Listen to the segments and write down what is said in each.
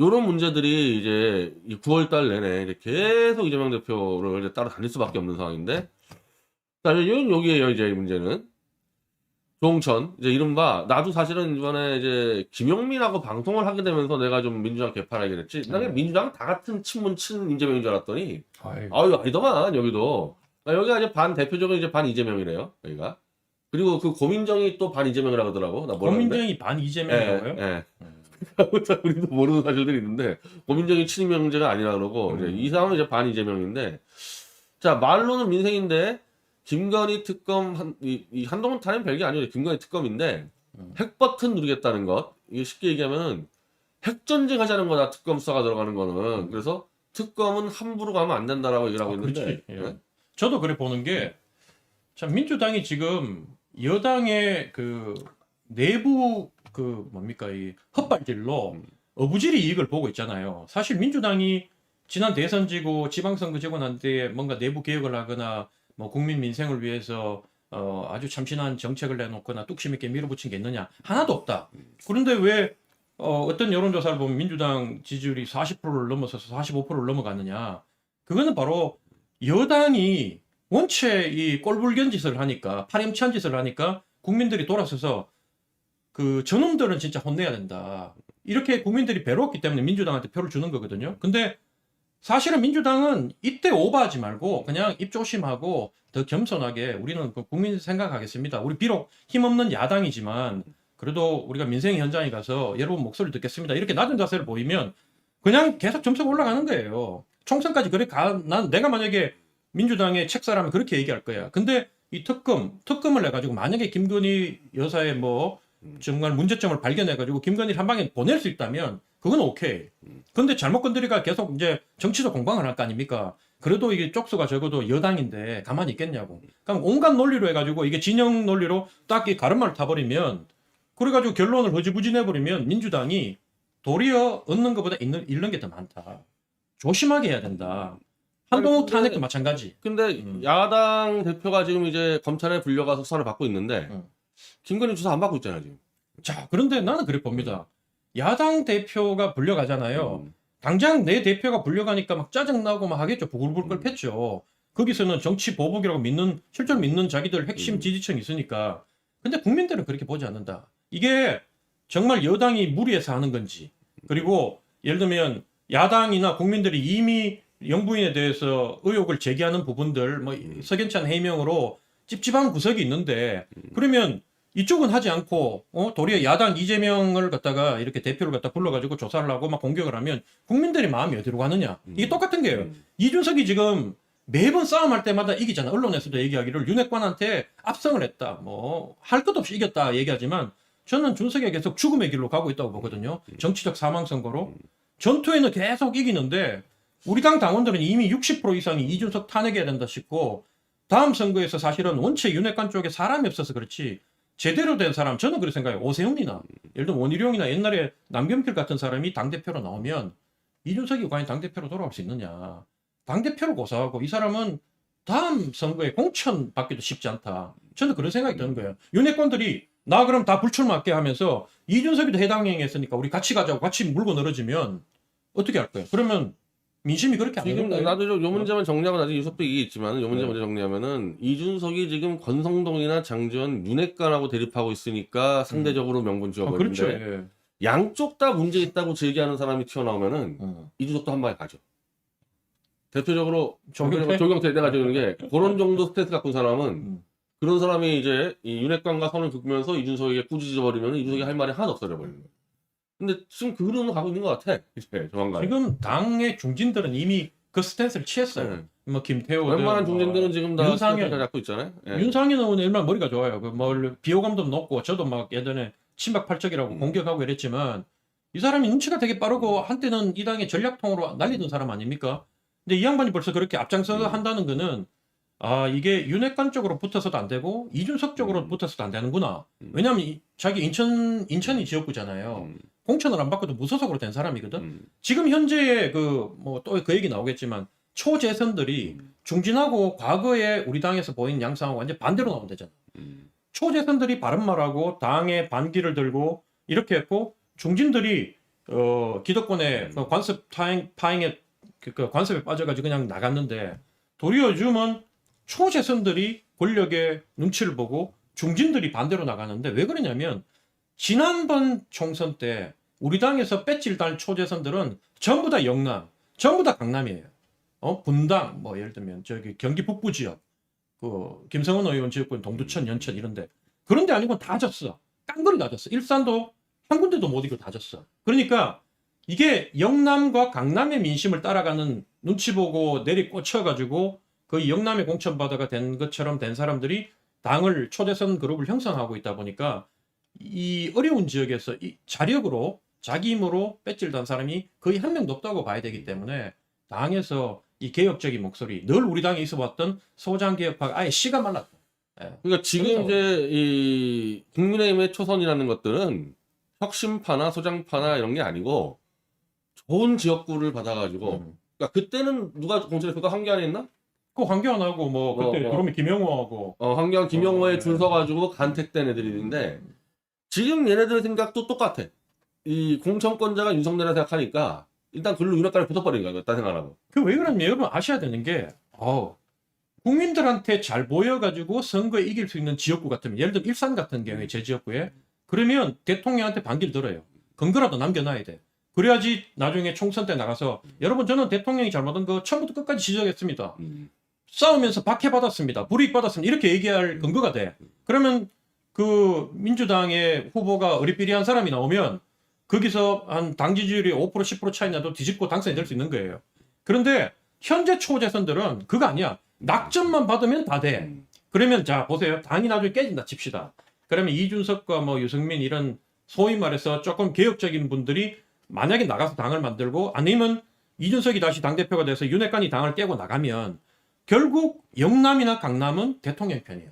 요런 문제들이 이제 이 9월 달 내내 이제 계속 이재명 대표를 이제 따라다닐 수밖에 없는 상황인데, 자, 여기에요, 이제 문제는. 조홍천, 이제 이른바, 나도 사실은 이번에 이제 김용민하고 방송을 하게 되면서 내가 좀 민주당 개판하게 됐지. 나 그냥 민주당 다 같은 친문 친 이재명인 줄 알았더니, 아이고. 아유, 아니더만, 여기도. 여기가 이제 대표적으로 이제 반 이재명이래요, 여기가. 그리고 그 고민정이 또 반 이재명이라고 하더라고. 나 몰랐는데. 고민정이 반 이재명이라고요? 예. 우리도 모르는 사실들이 있는데, 고민정이 친이명제가 아니라 그러고, 이제 이 상황은 이제 반 이재명인데, 자, 말로는 민생인데, 김건희 특검, 이 한동훈 탄핵 별게 아니에요. 김건희 특검인데, 핵버튼 누르겠다는 것. 이게 쉽게 얘기하면은, 핵전쟁 하자는 거다, 특검 수사가 들어가는 거는. 그래서, 특검은 함부로 가면 안 된다라고 얘기를 하고 있는데, 그렇지. 예. 저도 그래 보는 게, 참, 민주당이 지금 여당의 그 내부 그 뭡니까, 이 헛발질로 어부지리 이익을 보고 있잖아요. 사실 민주당이 지난 대선 지고 지방선거 지고 난 뒤에 뭔가 내부 개혁을 하거나 뭐 국민 민생을 위해서 아주 참신한 정책을 내놓거나 뚝심 있게 밀어붙인 게 있느냐? 하나도 없다. 그런데 왜 어떤 여론조사를 보면 민주당 지지율이 40%를 넘어서서 45%를 넘어갔느냐? 그거는 바로 여당이 원체 이 꼴불견 짓을 하니까, 파렴치한 짓을 하니까 국민들이 돌아서서 그 저놈들은 진짜 혼내야 된다. 이렇게 국민들이 배로웠기 때문에 민주당한테 표를 주는 거거든요. 근데 사실은 민주당은 이때 오버하지 말고 그냥 입 조심하고 더 겸손하게 우리는 그 국민 생각하겠습니다. 우리 비록 힘없는 야당이지만 그래도 우리가 민생 현장에 가서 여러분 목소리 듣겠습니다. 이렇게 낮은 자세를 보이면 그냥 계속 점수가 올라가는 거예요. 총선까지 그래 난 내가 만약에 민주당의 책사라면 그렇게 얘기할 거야. 근데 이 특검을 해가지고 만약에 김건희 여사의 뭐 정말 문제점을 발견해가지고 김건희를 한 방에 보낼 수 있다면 그건 오케이. 근데 잘못 건드리가 계속 이제 정치적 공방을 할 거 아닙니까? 그래도 이게 쪽수가 적어도 여당인데 가만히 있겠냐고. 그럼 온갖 논리로 해가지고 이게 진영 논리로 딱히 가름마를 타버리면 그래가지고 결론을 흐지부지 내버리면 민주당이 도리어 얻는 것보다 잃는 게 더 많다. 조심하게 해야 된다. 한동훈 근데- 탄핵도 마찬가지. 근데 야당 대표가 지금 이제 검찰에 불려가서 수사를 받고 있는데, 김건희 수사 안 받고 있잖아요, 지금. 자, 그런데 나는 그래 봅니다. 야당 대표가 불려가잖아요. 당장 내 대표가 불려가니까 막 짜증나고 막 하겠죠. 부글부글 끓겠죠. 거기서는 정치 보복이라고 실제로 믿는 자기들 핵심 지지층이 있으니까. 근데 국민들은 그렇게 보지 않는다. 이게 정말 여당이 무리해서 하는 건지, 그리고 예를 들면 야당이나 국민들이 이미 영부인에 대해서 의혹을 제기하는 부분들, 뭐 석연치 않은 해명으로 찝찝한 구석이 있는데, 그러면 이쪽은 하지 않고 도리어 야당 이재명을 갖다가 이렇게 대표를 갖다 불러가지고 조사를 하고 막 공격을 하면 국민들의 마음이 어디로 가느냐? 이게 똑같은 게요. 이준석이 지금 매번 싸움할 때마다 이기잖아. 언론에서도 얘기하기를 윤핵관한테 압승을 했다. 뭐 할 것 없이 이겼다 얘기하지만 저는 준석이 계속 죽음의 길로 가고 있다고 보거든요. 정치적 사망 선거로. 전투에는 계속 이기는데 우리 당 당원들은 이미 60% 이상이 이준석 탄핵해야 된다 싶고, 다음 선거에서 사실은 원체 윤핵관 쪽에 사람이 없어서 그렇지 제대로 된 사람, 저는 그렇게 생각해요. 오세훈이나 예를 들면 원희룡이나 옛날에 남경필 같은 사람이 당대표로 나오면 이준석이 과연 당대표로 돌아올 수 있느냐. 당대표를 고사하고 이 사람은 다음 선거에 공천 받기도 쉽지 않다. 저는 그런 생각이 드는 거예요. 윤핵관들이 나 그럼 다 불출마할게 하면서 이준석이도 해당 행위했으니까 우리 같이 가자고 같이 물고 늘어지면 어떻게 할 거예요? 그러면 민심이 그렇게 안 지금 되는 거예요. 나도 요 문제만 정리하고 나중에 유석도 얘기했지만, 요 문제 먼저 정리하면은, 이준석이 지금 권성동이나 장지원, 윤핵관하고 대립하고 있으니까 상대적으로 명분 그렇죠. 지어버리는데, 예. 양쪽 다 문제 있다고 제기하는 사람이 튀어나오면은 이준석도 한 방에 가죠. 대표적으로 조경태? 조경태 내가 지금 게 그런 정도 스탠스 갖고 있는 사람은, 그런 사람이 이제 이 윤핵관과 선을 긋으면서 이준석에게 꾸짖어 버리면 이준석이 할 말이 하나도 없어져 버리는 거예요. 근데 지금 그 흐름을 가고 있는 것 같아. 이제 조만간. 지금 당의 중진들은 이미 그 스탠스를 취했어요. 네. 뭐 김태호, 웬만한 중진들은 지금 다 윤상현 스탠스를 잡고 있잖아요. 예. 윤상현 의원은 얼마나 머리가 좋아요. 그 비호감도 높고 저도 막 예전에 친박팔적이라고 공격하고 이랬지만 이 사람이 눈치가 되게 빠르고 한때는 이 당의 전략통으로 날리던 사람 아닙니까? 근데 이 양반이 벌써 그렇게 앞장서 한다는 거는 이게 윤핵관 쪽으로 붙어서도 안 되고 이준석 쪽으로 붙어서도 안 되는구나. 왜냐하면 자기 인천이 지역구잖아요. 공천을 안 받고도 무소속으로 된 사람이거든. 지금 현재의 뭐 또 그 얘기 나오겠지만 초재선들이 중진하고 과거에 우리 당에서 보인 양상하고 완전 반대로 나오면 되잖아. 초재선들이 바른 말하고 당의 반기를 들고 이렇게 했고, 중진들이 기득권의 그 관습 파행에 그 관습에 빠져가지고 그냥 나갔는데 도리어 요즘은 초재선들이 권력의 눈치를 보고 중진들이 반대로 나가는데 왜 그러냐면 지난번 총선 때 우리 당에서 배지를 달 초재선들은 전부 다 영남, 전부 다 강남이에요. 분당, 뭐 예를 들면 저기 경기 북부 지역, 그 김성원 의원 지역군 동두천, 연천 이런데 그런데 아니고 다 졌어. 깡그리 다 졌어. 일산도 한 군데도 못 이기고 다 졌어. 그러니까 이게 영남과 강남의 민심을 따라가는 눈치 보고 내리꽂혀가지고 그 영남의 공천바다가 된 것처럼 된 사람들이 당을 초대선 그룹을 형성하고 있다 보니까 이 어려운 지역에서 이 자력으로 자기 힘으로 배지를 단 사람이 거의 한 명도 없다고 봐야 되기 때문에 당에서 이 개혁적인 목소리 늘 우리 당에 있어왔던 소장 개혁파가 아예 씨가 말랐다. 예. 그러니까 지금 그래서- 이제 이 국민의힘의 초선이라는 것들은 혁신파나 소장파나 이런 게 아니고 좋은 지역구를 받아가지고 그러니까 그때는 누가 공천했을까? 황교안이 했나? 그 황교안하고 뭐 그때 그러면 김영호하고 황교안, 김영호에 네. 줄 서가지고 간택된 애들인데 지금 얘네들 생각도 똑같아. 이 공천권자가 윤석열이라 생각하니까 일단 글로 윤핵관을 붙어버린 거야. 딴 생각하고. 그 왜 그러냐면 여러분 아셔야 되는 게 국민들한테 잘 보여가지고 선거에 이길 수 있는 지역구 같으면 예를 들어 일산 같은 경우에 제 지역구에 그러면 대통령한테 반기를 들어요. 근거라도 남겨놔야 돼. 그래야지 나중에 총선 때 나가서 여러분 저는 대통령이 잘못한 거 처음부터 끝까지 지적했습니다. 싸우면서 박해받았습니다. 불이익받았습니다. 이렇게 얘기할 근거가 돼. 그러면 그 민주당의 후보가 어리삐리한 사람이 나오면 거기서 한 당 지지율이 5% 10% 차이 나도 뒤집고 당선이 될 수 있는 거예요. 그런데 현재 초재선들은 그거 아니야. 낙점만 받으면 다 돼. 그러면 자 보세요. 당이 나중에 깨진다 칩시다. 그러면 이준석과 뭐 유승민 이런 소위 말해서 조금 개혁적인 분들이 만약에 나가서 당을 만들고 아니면 이준석이 다시 당대표가 돼서 윤핵관이 당을 깨고 나가면 결국 영남이나 강남은 대통령 편이에요.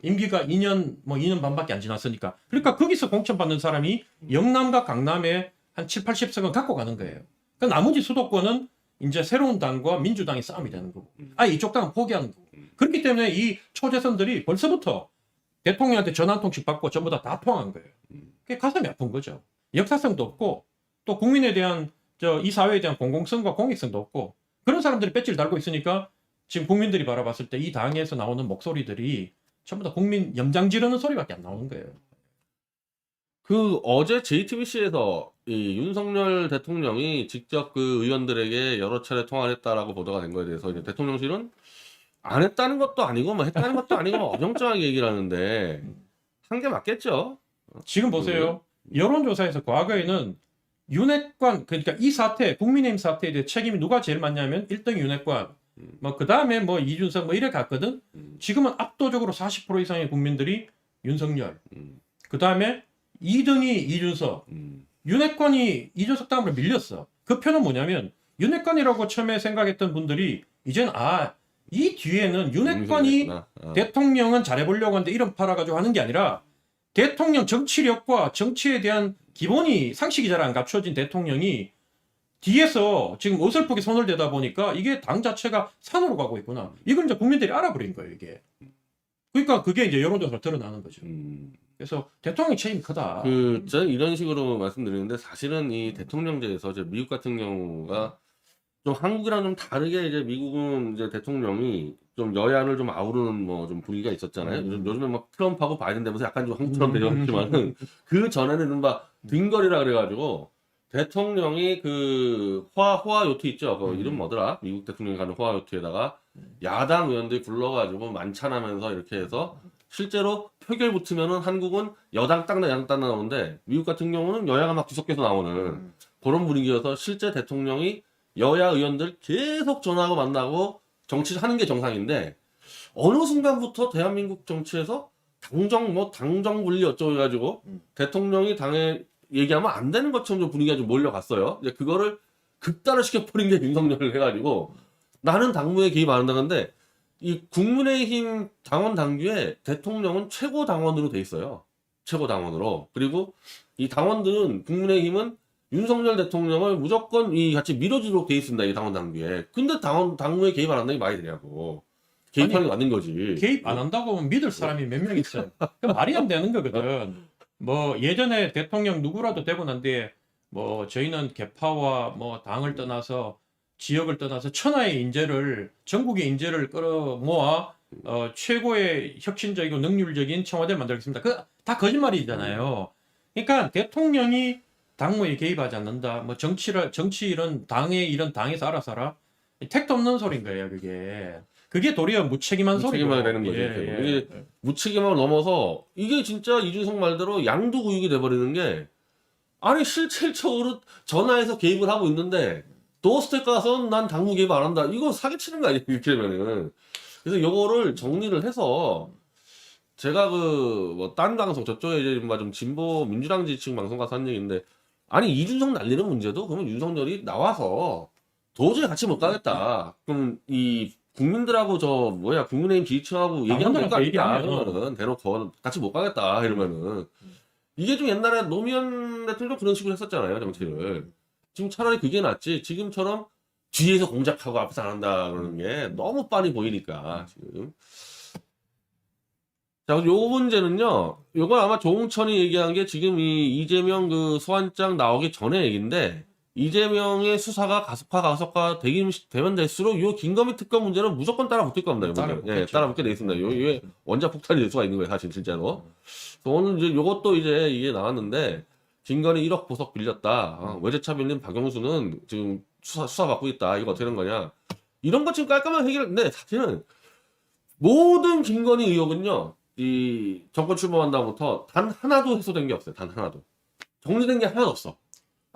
임기가 2년 뭐 2년 반밖에 안 지났으니까. 그러니까 거기서 공천받는 사람이 영남과 강남에 한 7, 80석은 갖고 가는 거예요. 그 나머지 수도권은 이제 새로운 당과 민주당의 싸움이 되는 거고. 이쪽 당은 포기하는 거고. 그렇기 때문에 이 초재선들이 벌써부터 대통령한테 전화 한 통씩 받고 전부 다 통한 거예요. 그게 가슴이 아픈 거죠. 역사성도 없고 또 국민에 대한 이 사회에 대한 공공성과 공익성도 없고 그런 사람들이 배지를 달고 있으니까 지금 국민들이 바라봤을 때 이 당에서 나오는 목소리들이 전부 다 국민 염장 지르는 소리밖에 안 나오는 거예요. 그 어제 JTBC에서 이 윤석열 대통령이 직접 그 의원들에게 여러 차례 통화를 했다라고 보도가 된 거에 대해서 이제 대통령실은 안 했다는 것도 아니고 뭐 했다는 것도 아니고 어정쩡하게 얘기를 하는데 한 게 맞겠죠. 지금 보세요. 여론조사에서 과거에는 윤핵관 그러니까 이 사태 국민의힘 사태에 대해 책임이 누가 제일 많냐면 1등이 윤핵관 뭐 그 다음에 뭐 이준석 뭐 이래 갔거든. 지금은 압도적으로 40% 이상의 국민들이 윤석열. 그 다음에 2등이 이준석. 윤핵관이 이준석 다음으로 밀렸어. 그 표는 뭐냐면 윤핵관이라고 처음에 생각했던 분들이 이제는 이 뒤에는 윤핵관이 대통령은 잘해보려고 하는데 이름 팔아가지고 하는 게 아니라 대통령 정치력과 정치에 대한 기본이 상식이 잘 안 갖춰진 대통령이 뒤에서 지금 어설프게 손을 대다 보니까 이게 당 자체가 산으로 가고 있구나. 이걸 이제 국민들이 알아버린 거예요, 이게. 그러니까 그게 이제 여론조사로 드러나는 거죠. 그래서 대통령이 책임이 크다. 저는 이런 식으로 말씀드리는데 사실은 이 대통령제에서 이제 미국 같은 경우가 좀 한국이랑 좀 다르게 이제 미국은 이제 대통령이 좀 여야를 좀 아우르는 뭐 좀 분위기가 있었잖아요. 요즘에 막 트럼프하고 바이든 되면서 약간 좀 한국처럼 되었지만은 그 전에는 막 등거리라 그래가지고 대통령이 그 호화 요트 있죠. 그 이름 뭐더라? 미국 대통령이 가는 호화 요트에다가 야당 의원들이 불러가지고 만찬하면서 이렇게 해서 실제로 표결 붙으면은 한국은 여당 딱 야당 딱 나오는데 미국 같은 경우는 여야가 막 뒤섞여서 나오는 그런 분위기여서 실제 대통령이 여야 의원들 계속 전화하고 만나고 정치하는 게 정상인데 어느 순간부터 대한민국 정치에서 당정 분리 어쩌고 해가지고 대통령이 당에 얘기하면 안 되는 것처럼 좀 분위기가 좀 몰려갔어요. 이제 그거를 극단을 시켜버린 게 윤석열을 해가지고 나는 당무에 개입 안 한다는데 이 국민의힘 당원 당규에 대통령은 최고 당원으로 돼 있어요. 최고 당원으로. 그리고 이 당원들은 국민의힘은 윤석열 대통령을 무조건 이 같이 밀어주도록 돼 있습니다. 이 당원 당규에. 근데 당무에 개입 안 한다는 게 말이 되냐고. 개입하는 게 맞는 거지. 개입 안 한다고 하면 믿을 사람이 몇 명 있어요. 그 말이 안 되는 거거든. 뭐 예전에 대통령 누구라도 되고 난 뒤에 뭐 저희는 개파와 뭐 당을 떠나서 지역을 떠나서 천하의 인재를 전국의 인재를 끌어모아 최고의 혁신적이고 능률적인 청와대를 만들겠습니다. 그 다 거짓말이잖아요. 그러니까 대통령이 당무에 개입하지 않는다. 뭐 정치 이런 당의 이런 당에서 알아서 하라. 택도 없는 소린 거예요, 그게. 그게 도리어 무책임한 소리고. 무책임하게 되는 거죠. 이게 무책임함을 넘어서 이게 진짜 이준석 말대로 양두구육이 돼버리는 게 아니 실질적으로 전화해서 개입을 하고 있는데 도어스텝 가서는 난 당무 개입 안 한다. 이거 사기치는 거 아니에요, 이렇게 되면은. 그래서 요거를 정리를 해서 제가 그 뭐 딴 방송 저쪽에 이제 좀 진보 민주당 지지층 방송 가서 한 얘기인데 아니 이준석 날리는 문제도 그러면 윤석열이 나와서 도저히 같이 못 가겠다. 그럼 이 국민들하고 저 뭐야 국민의힘 지지층하고 얘기하면 될 거 아니야? 얘기하면. 그러면은 대놓고 같이 못 가겠다 이러면은 이게 좀 옛날에 노무현 대통령도 그런 식으로 했었잖아요 정치를. 지금 차라리 그게 낫지. 지금처럼 뒤에서 공작하고 앞에서 안 한다 그러는 게 너무 빤히 보이니까 지금. 자, 요 문제는요. 요건 아마 조홍천이 얘기한 게 지금 이 이재명 그 소환장 나오기 전에 얘기인데 이재명의 수사가 가속화 되면 될수록 요 김건희 특검 문제는 무조건 따라 붙을 겁니다. 요 문제는. 예, 따라 붙게 돼 있습니다. 요게 원자 폭탄이 될 수가 있는 거예요, 사실 진짜로. 오늘 이제 요것도 이제 이게 나왔는데 김건희 1억 보석 빌렸다. 외제차 빌린 박영수는 지금 수사 받고 있다. 이거 어떻게 된 거냐? 이런 거 지금 깔끔하게 해결했는데 사실은 모든 김건희 의혹은요. 이 정권 출범한 다음부터 단 하나도 해소된 게 없어요. 단 하나도. 정리된 게 하나도 없어.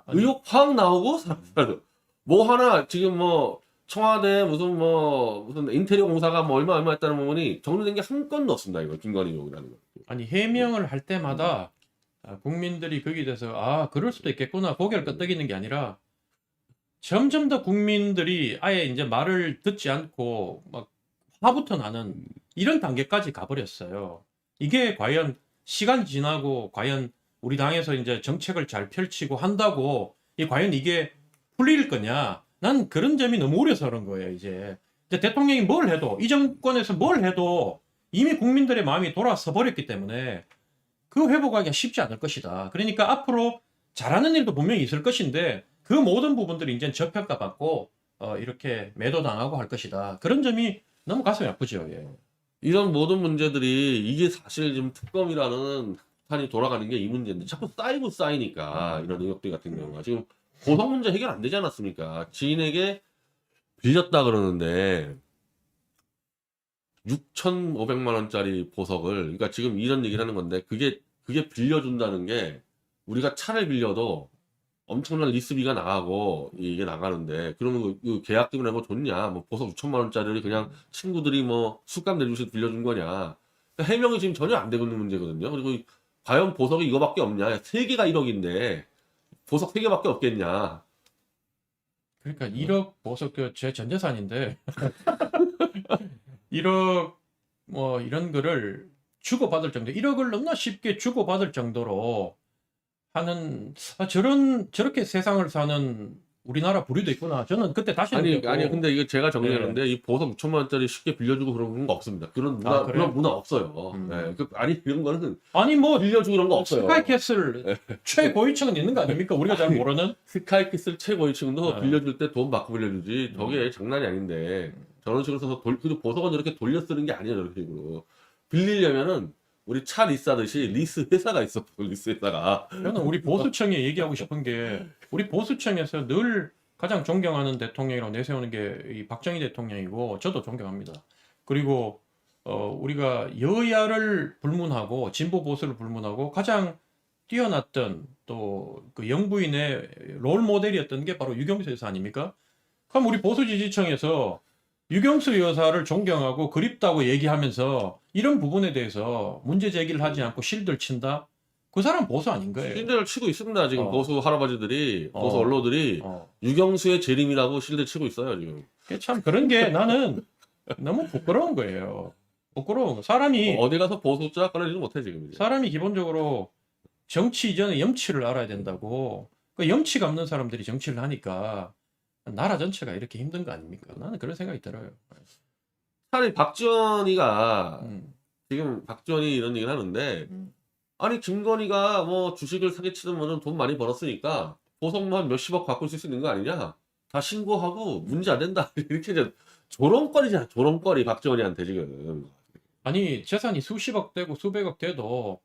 의혹 확 나오고 사라져. 뭐 하나 지금 뭐 청와대 무슨 인테리어 공사가 뭐 얼마 했다는 부분이 정리된 게 한 건도 없습니다. 이거 김건희 의혹이라는 거. 아니 해명을 할 때마다 국민들이 거기에 대해서 그럴 수도 있겠구나 고개를 끄덕이는 게 아니라 점점 더 국민들이 아예 이제 말을 듣지 않고 막 화부터 나는 이런 단계까지 가버렸어요. 이게 과연 시간 지나고 과연 우리 당에서 이제 정책을 잘 펼치고 한다고 과연 이게 풀릴 거냐? 난 그런 점이 너무 우려서 그런 거예요. 이제 대통령이 뭘 해도 이 정권에서 뭘 해도 이미 국민들의 마음이 돌아서 버렸기 때문에 그 회복하기가 쉽지 않을 것이다. 그러니까 앞으로 잘하는 일도 분명히 있을 것인데 그 모든 부분들이 이제 저평가받고 이렇게 매도당하고 할 것이다. 그런 점이 너무 가슴이 아프죠. 예. 이런 모든 문제들이 이게 사실 지금 특검이라는 판이 돌아가는 게 이 문제인데 자꾸 쌓이니까 이런 의혹들 같은 경우가 지금 고성 문제 해결 안 되지 않았습니까? 지인에게 빌렸다 그러는데 6,500만 원짜리 보석을 그러니까 지금 이런 얘기를 하는 건데 그게 빌려준다는 게 우리가 차를 빌려도 엄청난 리스비가 나가고 이게 나가는데 그러면 그 계약금이나 뭐 좋냐 뭐 보석 6천만 원짜리를 그냥 친구들이 뭐 술값 내주셔서 빌려준 거냐 그러니까 해명이 지금 전혀 안 되고 있는 문제거든요. 그리고 과연 보석이 이거밖에 없냐 3개가 1억인데 보석 3개밖에 없겠냐. 그러니까 1억 보석 제 전 재산인데 1억 뭐 이런 거를 주고받을 정도 1억을 너무나 쉽게 주고받을 정도로 하는 저렇게 세상을 사는 우리나라 부류도 있구나. 저는 그때 다시 아니 느꼈고. 근데 이거 제가 정리하는데 이 보석 6천만 원짜리 쉽게 빌려주고 그런 거 없습니다. 그런 문화 그래요? 그런 문화 없어요. 네. 아니 이런 거는 아니 뭐 빌려주고 그런 거 없어요. 스카이캐슬 최고위층은 있는 거 아닙니까? 우리가 잘 모르는. 스카이캐슬 최고위층도 네. 빌려줄 때 돈 받고 빌려주지 저게 장난이 아닌데 저런 식으로 써서 그리고 보석은 이렇게 돌려 쓰는 게 아니에요. 저런 식으로 빌리려면은 우리 차 리스하듯이 리스 회사가 있어. 리스 회사가. 저는 우리 보수청에 얘기하고 싶은 게 우리 보수청에서 늘 가장 존경하는 대통령이라고 내세우는 게 이 박정희 대통령이고 저도 존경합니다. 그리고 우리가 여야를 불문하고 진보 보수를 불문하고 가장 뛰어났던 또 그 영부인의 롤 모델이었던 게 바로 유경수 여사 아닙니까? 그럼 우리 보수 지지층에서 유경수 여사를 존경하고 그립다고 얘기하면서 이런 부분에 대해서 문제 제기를 하지 않고 실드를 친다? 그 사람 보수 아닌 거예요. 실드를 치고 있습니다. 지금 보수 할아버지들이 보수 어. 언론들이 유경수의 재림이라고 실드 치고 있어요 지금. 참 그런 게 나는 너무 부끄러운 거예요. 부끄러운 거. 사람이 어디 가서 보수 쫙 꺼내지도 못해 지금 이제. 사람이 기본적으로 정치 이전에 염치를 알아야 된다고. 그 염치가 없는 사람들이 정치를 하니까 나라 전체가 이렇게 힘든 거 아닙니까? 나는 그런 생각이 들어요. 차라리 박지원이가 음. 지금 박지원이 이런 얘기를 하는데 아니 김건희가 뭐 주식을 사기치는 거는 돈 많이 벌었으니까 보석만 몇십억 바꿀 수 있는 거 아니냐? 다 신고하고 문제 안 된다. 이렇게 이제 조롱거리잖아. 조롱거리 박지원이한테 지금. 아니 재산이 수십억 되고 수백억 돼도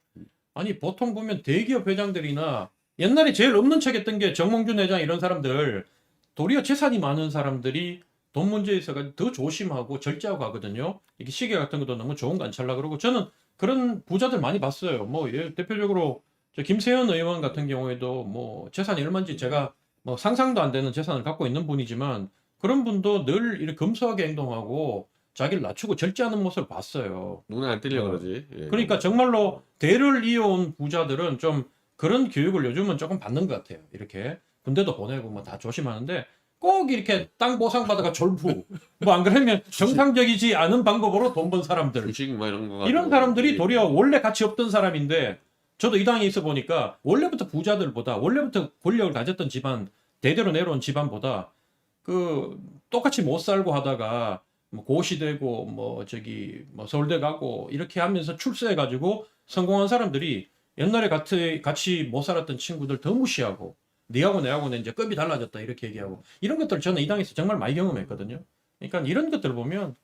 아니 보통 보면 대기업 회장들이나 옛날에 제일 없는 척 했던 게 정몽준 회장 이런 사람들 도리어 재산이 많은 사람들이 돈 문제에 있어서 더 조심하고 절제하고 하거든요. 이게 시계 같은 것도 너무 좋은 거 안 찰라 그러고 저는 그런 부자들 많이 봤어요. 뭐 대표적으로 저 김세현 의원 같은 경우에도 뭐 재산이 얼마인지 제가 뭐 상상도 안 되는 재산을 갖고 있는 분이지만 그런 분도 늘 이렇게 검소하게 행동하고 자기를 낮추고 절제하는 모습을 봤어요. 눈에 안 띄려 그러지. 예. 그러니까 정말로 대를 이어온 부자들은 좀 그런 교육을 요즘은 조금 받는 것 같아요. 이렇게 군대도 보내고 뭐 다 조심하는데 꼭 이렇게 땅 보상 받아가 졸부 뭐 안 그러면 정상적이지 않은 방법으로 돈 번 사람들 주식 뭐 이런 거 이런 가지고. 사람들이 도리어 원래 가치 없던 사람인데 저도 이 당에 있어 보니까 원래부터 부자들보다 원래부터 권력을 가졌던 집안 대대로 내려온 집안보다 그 똑같이 못 살고 하다가 뭐 고시되고 뭐 저기 뭐 서울대 가고 이렇게 하면서 출세해가지고 성공한 사람들이 옛날에 같이 못 살았던 친구들 더 무시하고 니하고 내하고는 이제 급이 달라졌다 이렇게 얘기하고 이런 것들을 저는 이 당에서 정말 많이 경험했거든요. 그러니까 이런 것들 보면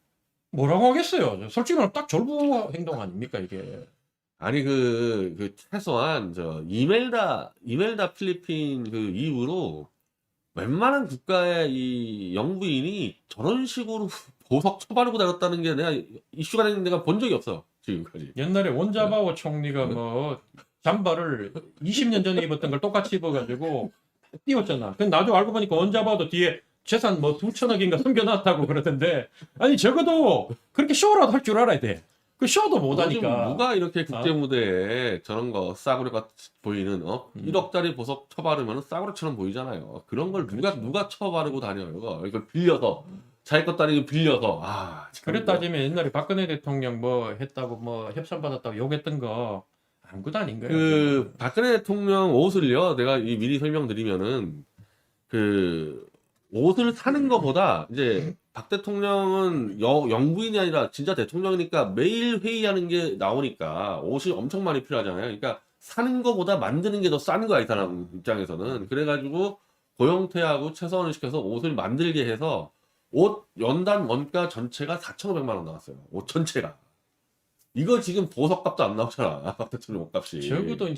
뭐라고 하겠어요. 솔직히 말하면 딱 졸부 행동 아닙니까 이게. 아니 그 최소한 저 이멜다 필리핀 그 이후로 웬만한 국가의 이 영부인이 저런 식으로 보석 처바르고 다녔다는 게 내가 이슈가 된 내가 본 적이 없어 지금까지. 옛날에 원자바오 총리가 뭐 잠바를 20년 전에 입었던 걸 똑같이 입어가지고 띄웠잖아. 근데 나도 알고 보니까 원자바오도 뒤에 재산 뭐 2천억인가 숨겨놨다고 그러던데 아니 적어도 그렇게 쇼라도 할 줄 알아야 돼. 그 쇼도 요즘 못하니까. 누가 이렇게 국제 무대에 저런 거 싸구려 같이 보이는 1억짜리 보석 처바르면 싸구려처럼 보이잖아요. 그런 걸 누가 처바르고 다녀요. 이걸 빌려서 자기 것도 아니고 빌려서 참 그래 따지면 옛날에 박근혜 대통령 뭐 했다고 뭐 협찬 받았다고 욕했던 거 아무것도 아닌 거예요. 그 박근혜 대통령 옷을요. 내가 미리 설명드리면은 그 옷을 사는 거보다 이제 박 대통령은 영부인이 아니라 진짜 대통령이니까 매일 회의하는 게 나오니까 옷이 엄청 많이 필요하잖아요. 그러니까 사는 거보다 만드는 게 더 싼 거야, 이 사람 입장에서는. 그래가지고 고영태하고 최서원을 시켜서 옷을 만들게 해서 옷 연단 원가 전체가 4,500만 원 나왔어요. 옷 전체가. 이거 지금 보석값도 안 나오잖아. 박 대통령 옷값이. 적어도 이제